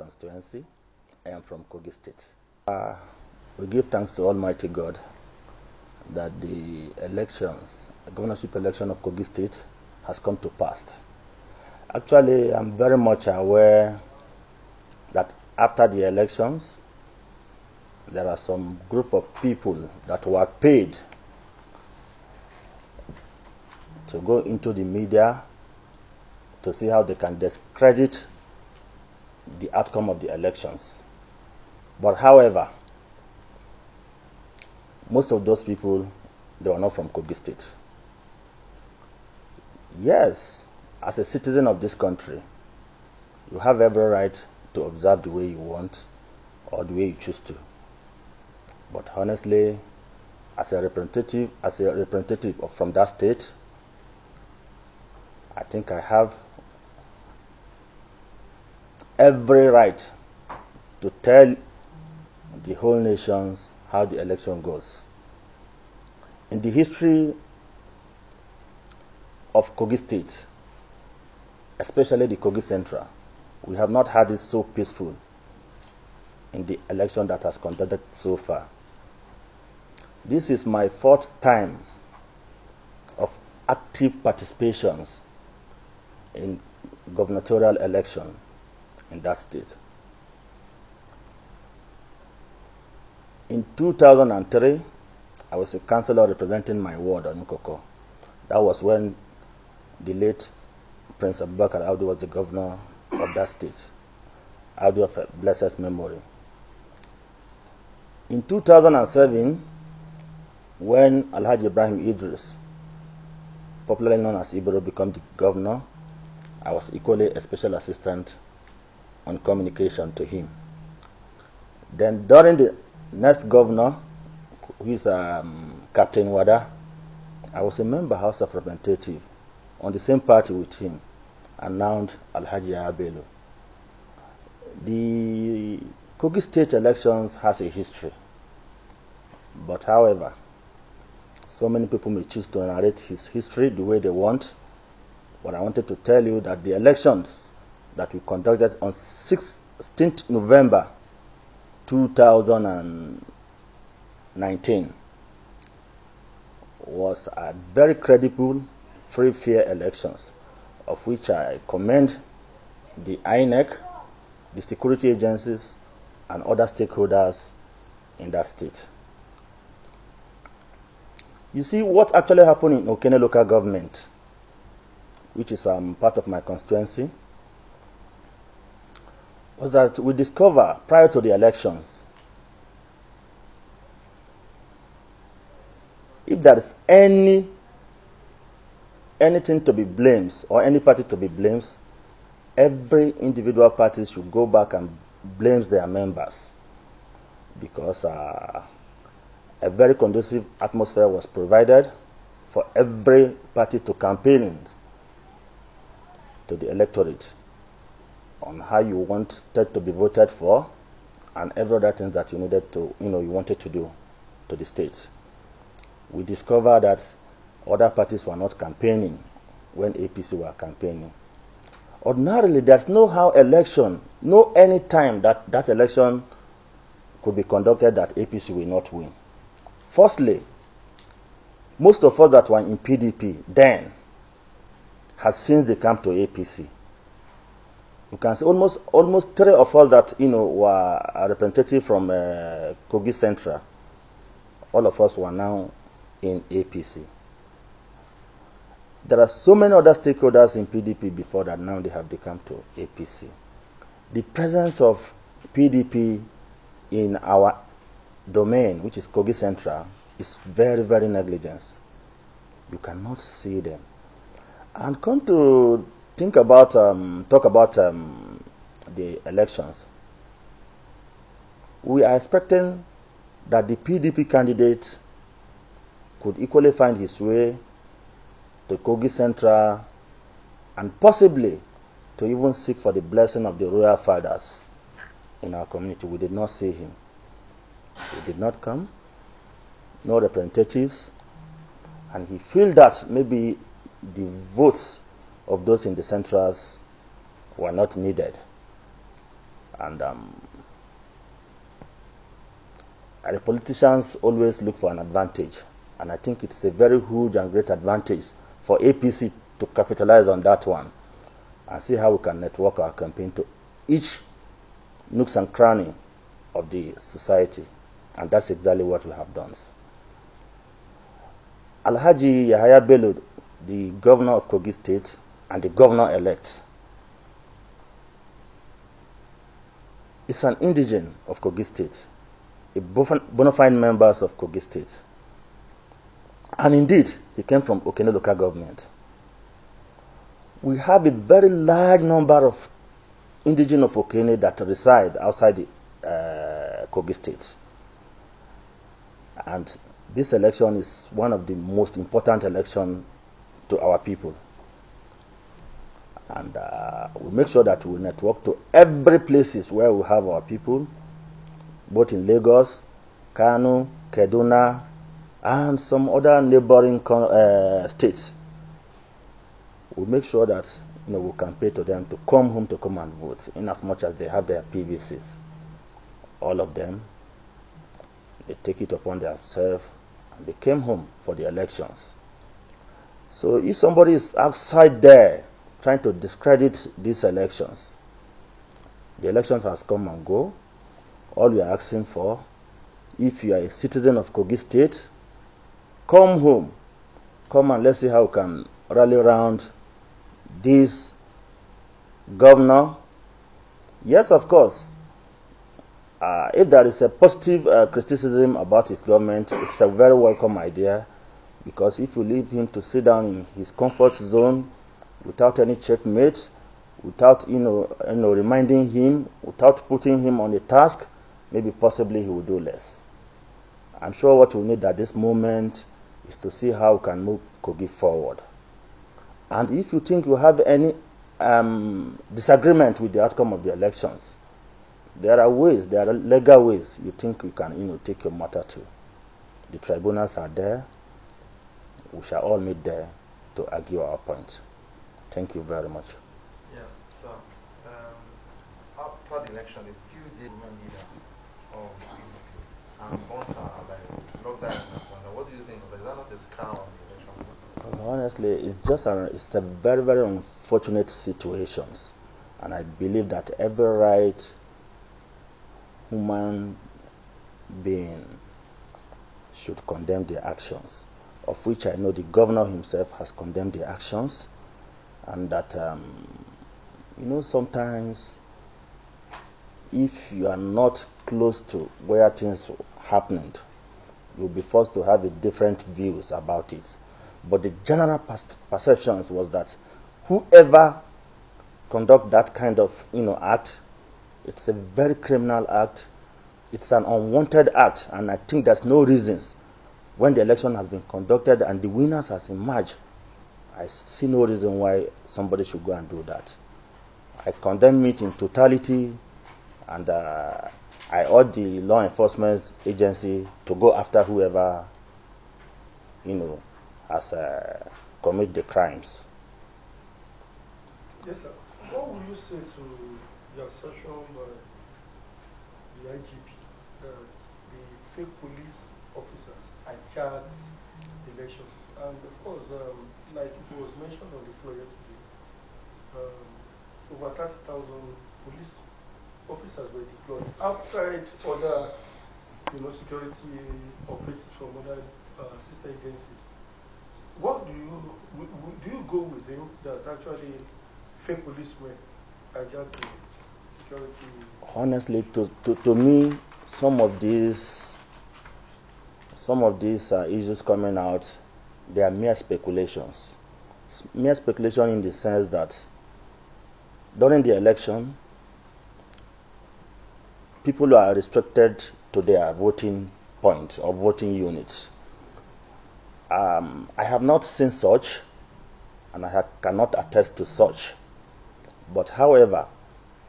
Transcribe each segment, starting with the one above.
constituency. I am from Kogi State. We give thanks to Almighty God that the elections, the governorship election of Kogi State has come to pass. Actually, I'm very much aware that after the elections, there are some group of people that were paid to go into the media to see how they can discredit the outcome of the elections. But however, most of those people, they were not from Kogi State. Yes, as a citizen of this country, you have every right to observe the way you want or the way you choose to. But honestly, as a representative from that state, I think I have every right to tell the whole nations how the election goes. In the history of Kogi State, especially the Kogi Central, we have not had it so peaceful in the election that has conducted so far. This is my fourth time of active participations in gubernatorial election in that state. In 2003, I was a councillor representing my ward on Nkoko. That was when the late Prince Abubakar Audu was the governor of that state. Audu of blessed memory. In 2007, when Alhaji Ibrahim Idris, popularly known as Ibro, became the governor, I was equally a special assistant on communication to him. Then during the next governor, who is Captain Wada, I was a member House of Representative on the same party with him, announced Alhaji Abelo. The Kogi State elections has a history, but however, so many people may choose to narrate his history the way they want. But I wanted to tell you that the elections that we conducted on 16th November 2019 was a very credible, free, fair elections, of which I commend the INEC, the security agencies, and other stakeholders in that state. You see, what actually happened in Okene local government, which is part of my constituency, was that we discovered prior to the elections, if there is anything to be blamed or any party to be blamed, every individual party should go back and blame their members, because a very conducive atmosphere was provided for every party to campaign to the electorate on how you wanted to be voted for and every other thing that you needed to, you wanted to do to the state. We discovered that other parties were not campaigning when APC were campaigning. Ordinarily, there's no any time that election could be conducted that APC will not win. Firstly, most of us that were in PDP then has since they come to APC. You can say almost three of us that were representative from Kogi Central. All of us were now in APC. There are so many other stakeholders in PDP before that, now they have become to APC. The presence of PDP in our domain, which is Kogi Central, is very, very negligent. You cannot see them. And come to talk about the elections, we are expecting that the PDP candidate could equally find his way to Kogi Central and possibly to even seek for the blessing of the royal fathers in our community. We did not see him. He did not come, no representatives, and he felt that maybe the votes of those in the centrals were not needed. And the politicians always look for an advantage, and I think it's a very huge and great advantage for APC to capitalize on that one and see how we can network our campaign to each nooks and cranny of the society, and that's exactly what we have done. Alhaji Yahaya Bello, the governor of Kogi State and the governor-elect, is an indigene of Kogi State, a bona fide member of Kogi State. And indeed, he came from Okene local government. We have a very large number of indigenes of Okene that reside outside the Kogi State. And this election is one of the most important elections to our people. And we make sure that we network to every places where we have our people, both in Lagos, Kano, Kaduna, and some other neighboring states. We make sure that we campaign to them to come home to come and vote, in as much as they have their PVCs. All of them, they take it upon themselves, and they came home for the elections. So if somebody is outside there trying to discredit these elections, the elections has come and go. All we are asking for, if you are a citizen of Kogi State, come home. Come and let's see how we can rally around this governor. Yes, of course. If there is a positive criticism about his government, it's a very welcome idea, because if you leave him to sit down in his comfort zone without any checkmate, without reminding him, without putting him on a task, maybe possibly he will do less. I'm sure what we need at this moment is to see how we can move Kogi forward. And if you think you have any disagreement with the outcome of the elections, there are ways, there are legal ways you think you can take your matter to. The tribunals are there. We shall all meet there to argue our point. Thank you very much. Yeah, so after the election, a few days leader of PDP and bonds are like locked down. What do you think of that? Is that not a scam on the election? Honestly, it's a very, very unfortunate situation, and I believe that every right human being should condemn their actions, of which I know the governor himself has condemned the actions, and that sometimes if you are not close to where things happened, you'll be forced to have a different views about it. But the general perception was that whoever conduct that kind of act, it's a very criminal act, it's an unwanted act, and I think there's no reasons when the election has been conducted and the winners has emerged. I see no reason why somebody should go and do that. I condemn it in totality, and I urge the law enforcement agency to go after whoever has committed the crimes. Yes, sir. What would you say to the assertion by the IGP that the fake police officers hijacked the election? And of course, like it was mentioned on the floor yesterday, over 30,000 police officers were deployed outside other security operatives from other sister agencies. What do you go with him that actually fake policemen hijacked the security? Honestly, to me, some of these issues coming out, they are mere speculations. Mere speculation in the sense that during the election, people are restricted to their voting point or voting units. I have not seen such, and I cannot attest to such. But however,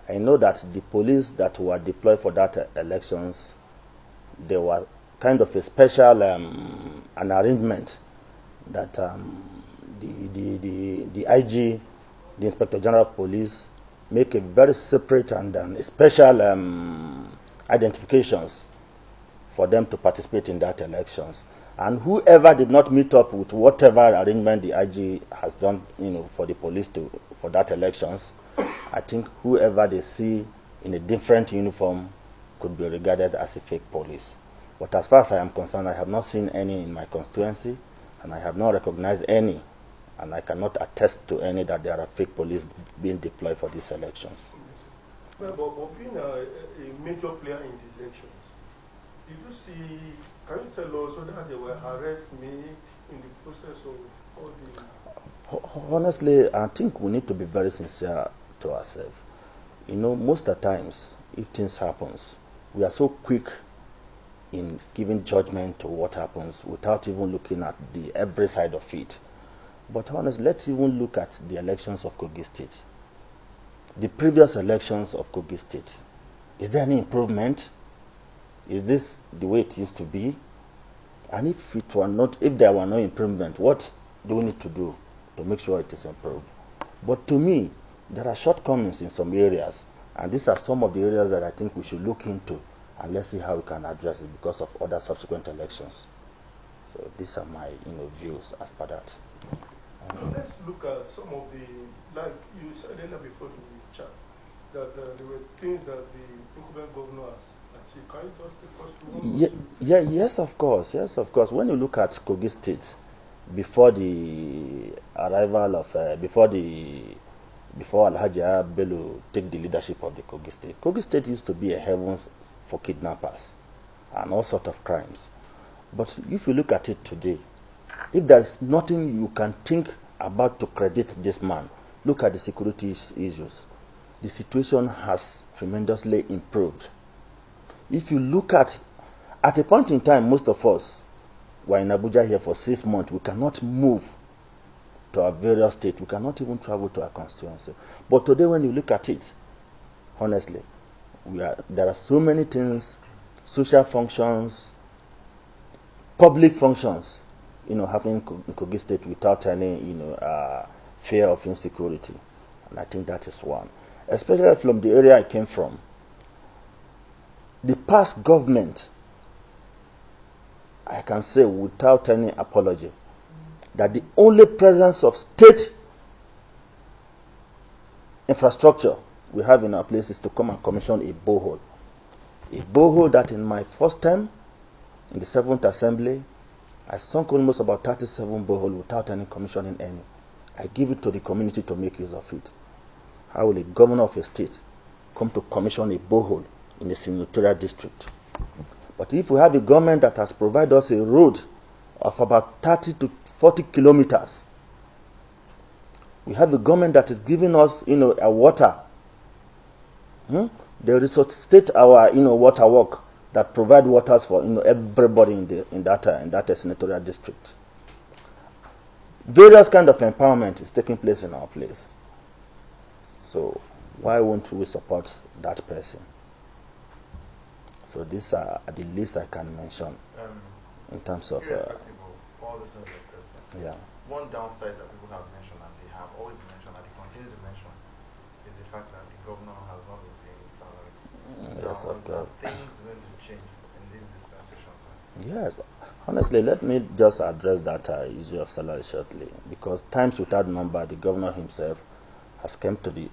I know that the police that were deployed for that elections, there was kind of a special an arrangement that the IG, the Inspector General of Police, make a very separate and special identifications for them to participate in that elections. And whoever did not meet up with whatever arrangement the IG has done, for the police for that elections, I think whoever they see in a different uniform could be regarded as a fake police. But as far as I am concerned, I have not seen any in my constituency, and I have not recognized any, and I cannot attest to any that there are fake police being deployed for these elections. Well, but being a major player in the elections, did you see, can you tell us whether there were arrests made in the process of all the... Honestly, I think we need to be very sincere to ourselves. Most of the times, if things happens, we are so quick in giving judgment to what happens without even looking at the every side of it. But honestly, let's even look at the elections of Kogi State. The previous elections of Kogi State. Is there any improvement? Is this the way it used to be? And if there were no improvement, what do we need to do to make sure it is improved? But to me, there are shortcomings in some areas, and these are some of the areas that I think we should look into, and let's see how we can address it because of other subsequent elections. So these are my views as per that. Let's look at some of the, like you said earlier before the chat, that there were things that the incumbent governor has achieved. Can you just take us through one? Yes, of course. When you look at Kogi State, before the arrival of, before Alhaji Bello take the leadership of the Kogi State used to be a heaven for kidnappers and all sorts of crimes. But if you look at it today, if there is nothing you can think about to credit this man, look at the security issues. The situation has tremendously improved. If you look at a point in time, most of us were in Abuja here for 6 months. We cannot move to our various states. We cannot even travel to our constituency. But today, when you look at it, honestly, there are so many things, social functions, public functions, happening in Kogi State without any, fear of insecurity. And I think that is one. Especially from the area I came from. The past government, I can say without any apology, that the only presence of state infrastructure we have in our place is to come and commission a borehole. A borehole that in my first term, in the 7th Assembly, I sunk almost about 37 boreholes without any commissioning any. I give it to the community to make use of it. How will a governor of a state come to commission a borehole in a senatorial district? But if we have a government that has provided us a road of about 30 to 40 kilometers, we have a government that is giving us, a water. They resuscitate our, water work that provide waters for, everybody in that senatorial district. Various kind of empowerment is taking place in our place. So why won't we support that person? So these are the least I can mention in terms of. All this yeah. One downside that people have mentioned, and they have always mentioned, and they continue to mention, is the fact that the governor has not been paying salaries. Yes, of course. Things going to change in this dispensation. Yes. Honestly, let me just address that issue of salary shortly, because times without number, the governor himself has come to the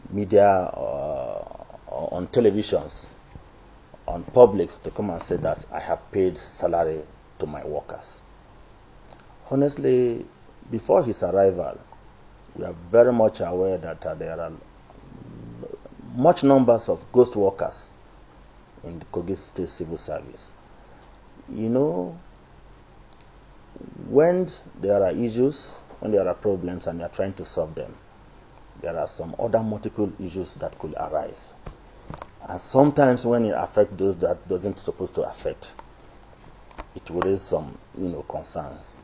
media on televisions, on publics, to come and say that I have paid salary to my workers. Honestly, before his arrival, we are very much aware that there are much numbers of ghost workers in the Kogi State Civil Service. When there are issues, when there are problems and you are trying to solve them, there are some other multiple issues that could arise. And sometimes when it affects those that doesn't supposed to affect, it will raise some, concerns.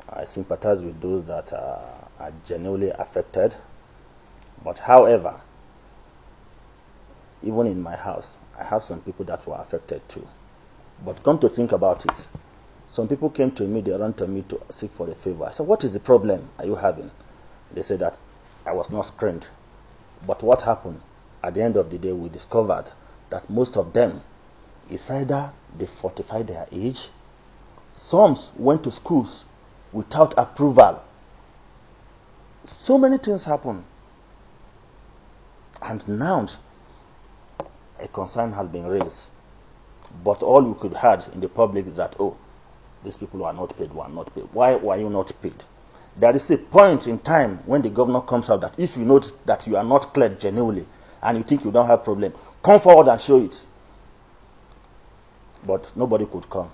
I sympathize with those that are genuinely affected. But however, even in my house, I have some people that were affected too. But come to think about it, some people came to me, they ran to me to seek for a favor. I said, what is the problem are you having? They say that I was not screened. But what happened? At the end of the day, we discovered that most of them, it's either they fortified their age, some went to schools without approval. So many things happen. And now, a concern has been raised. But all we could have in the public is that, oh, these people were not paid, were not paid. Why were you not paid? There is a point in time when the governor comes out that if you know that you are not cleared genuinely and you think you don't have problem, come forward and show it. But nobody could come.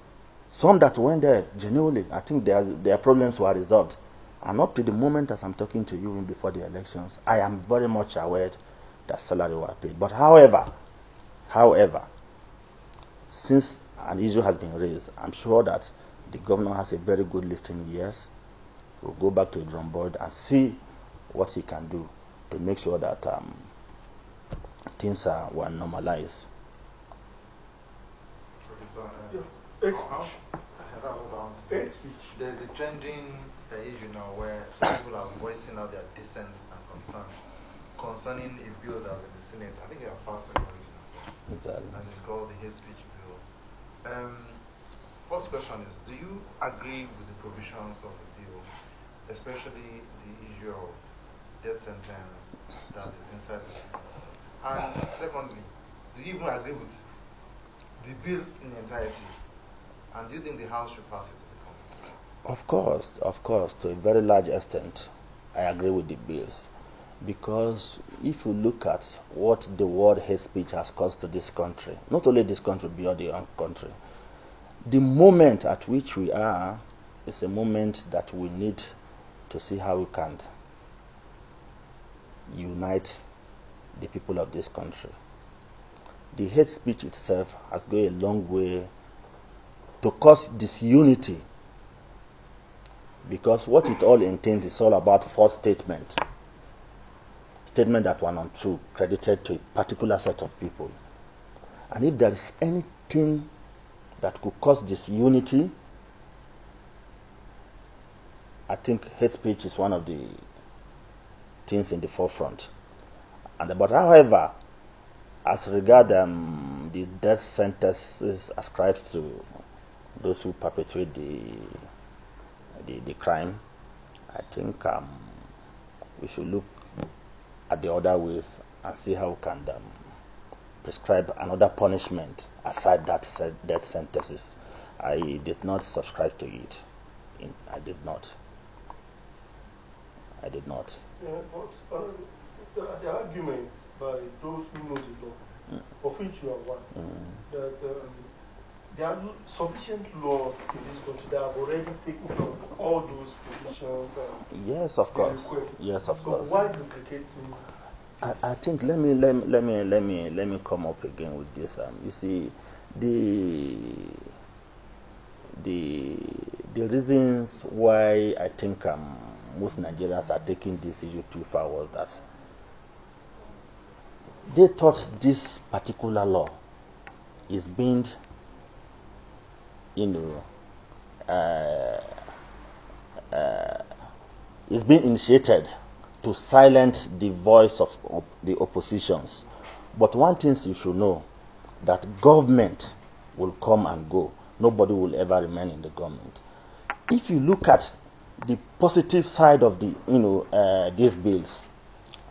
Some that went there genuinely, I think their problems were resolved. And up to the moment as I'm talking to you before the elections, I am very much aware that salary were paid. But however, since an issue has been raised, I'm sure that the governor has a very good listening ears. We'll go back to the drum board and see what he can do to make sure that things were normalized. There's a trending issue now where people are voicing out their dissent and concern concerning a bill that was in the Senate. I think it has passed second reading as well. Exactly. And it's called the hate speech bill. First question is, do you agree with the provisions of the bill, especially the issue of death sentence that is inside the bill? And secondly, do you even agree with the bill in entirety? And do you think the House should pass it to the Congress? Of course, to a very large extent, I agree with the bills. Because if you look at what the word hate speech has caused to this country, not only this country, beyond the own country, the moment at which we are is a moment that we need to see how we can unite the people of this country. The hate speech itself has gone a long way to cause disunity, because what it all entails is all about false statements that were untrue, credited to a particular set of people. And if there is anything that could cause disunity, I think hate speech is one of the things in the forefront. But however, as regard the death sentences ascribed to those who perpetrate the crime, I think we should look at the other ways and see how we can prescribe another punishment aside that death sentences. I did not subscribe to it. I did not. Yeah, but the arguments by those who know the law, of which you are one, that there are sufficient laws in this country that have already taken care of all those provisions. Yes, of course. Yes, of course. So why duplicating? I think let me come up again with this. You see, the reasons why I think most Nigerians are taking this issue too far was that they thought this particular law is being, is being initiated to silence the voice of the oppositions. But one thing you should know, that government will come and go. Nobody will ever remain in the government. If you look at the positive side of these bills,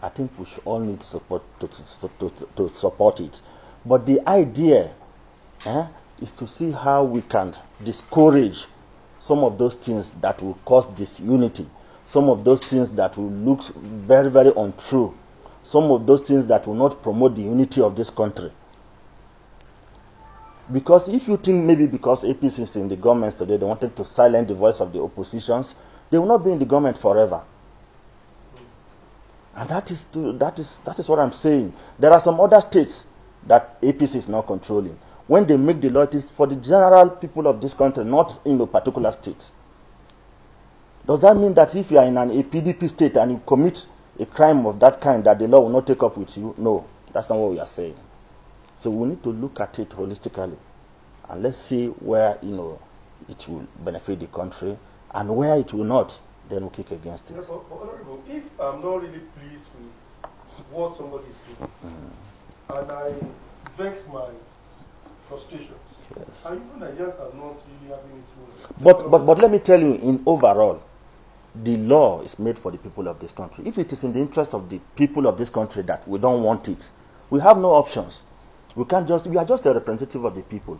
I think we should all need support to support it. But the idea is to see how we can discourage some of those things that will cause disunity, some of those things that will look very, very untrue, some of those things that will not promote the unity of this country. Because if you think maybe because APC is in the government today, they wanted to silence the voice of the oppositions, they will not be in the government forever. And that is what I'm saying. There are some other states that APC is not controlling. When they make the law, it is for the general people of this country, not in a particular state. Does that mean that if you are in a PDP state and you commit a crime of that kind, that the law will not take up with you? No, that's not what we are saying. So we need to look at it holistically, and let's see where it will benefit the country, and where it will not, then we kick against it. Yes, but Honorable, if I'm not really pleased with what somebody is doing, and I vex my frustrations, Yes. and even Nigerians are not really having it But let me tell you, in overall, the law is made for the people of this country. If it is in the interest of the people of this country that we don't want it, we have no options. We are just a representative of the people.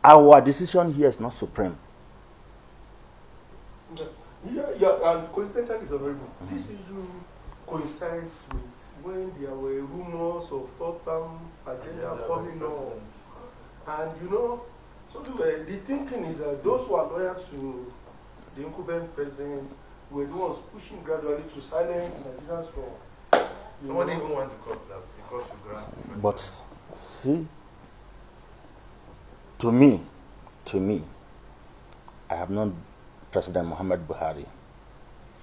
Our decision here is not supreme. Yeah, and coincidentally, Honorable, this issue coincides with when there were rumors of third-term agenda coming up. And you know, so the thinking is that those who are loyal to the incumbent president were the ones pushing gradually to silence Nigerians from. Someone even went to court that because you grant. But see, to me, I have known President Muhammad Buhari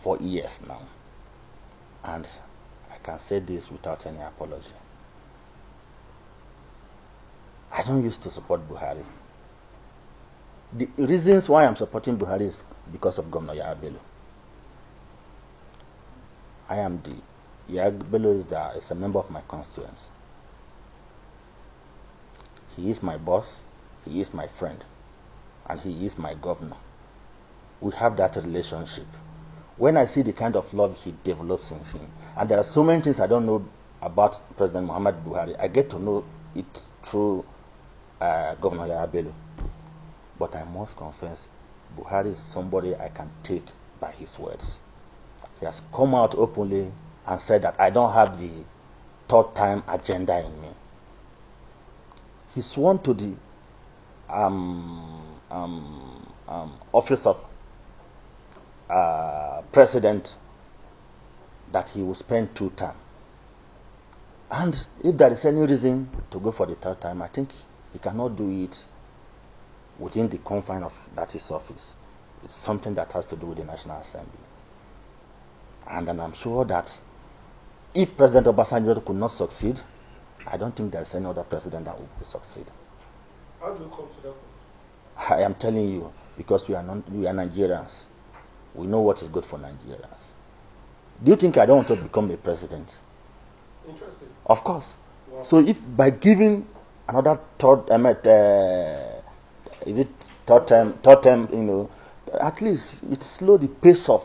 for years now, and I can say this without any apology. I don't used to support Buhari. The reasons why I'm supporting Buhari is because of Governor Yahya. Yahya is a member of my constituency. He is my boss, he is my friend, and he is my governor. We have that relationship. When I see the kind of love he develops in him, and there are so many things I don't know about President Muhammad Buhari, I get to know it through Governor Yahya. But I must confess, Buhari is somebody I can take by his words. He has come out openly and said that I don't have the third time agenda in me. He sworn to the office of president that he will spend 2 terms. And if there is any reason to go for the third time, I think he cannot do it within the confine of that his office. It's something that has to do with the National Assembly. And then I'm sure that if President Obasanjo could not succeed, I don't think there's any other president that will succeed. How do you come to that point? I am telling you, because we are Nigerians. We know what is good for Nigerians. Do you think I don't want to become a president? Interesting. Of course. Wow. So if by giving another third term, at least it slow the pace of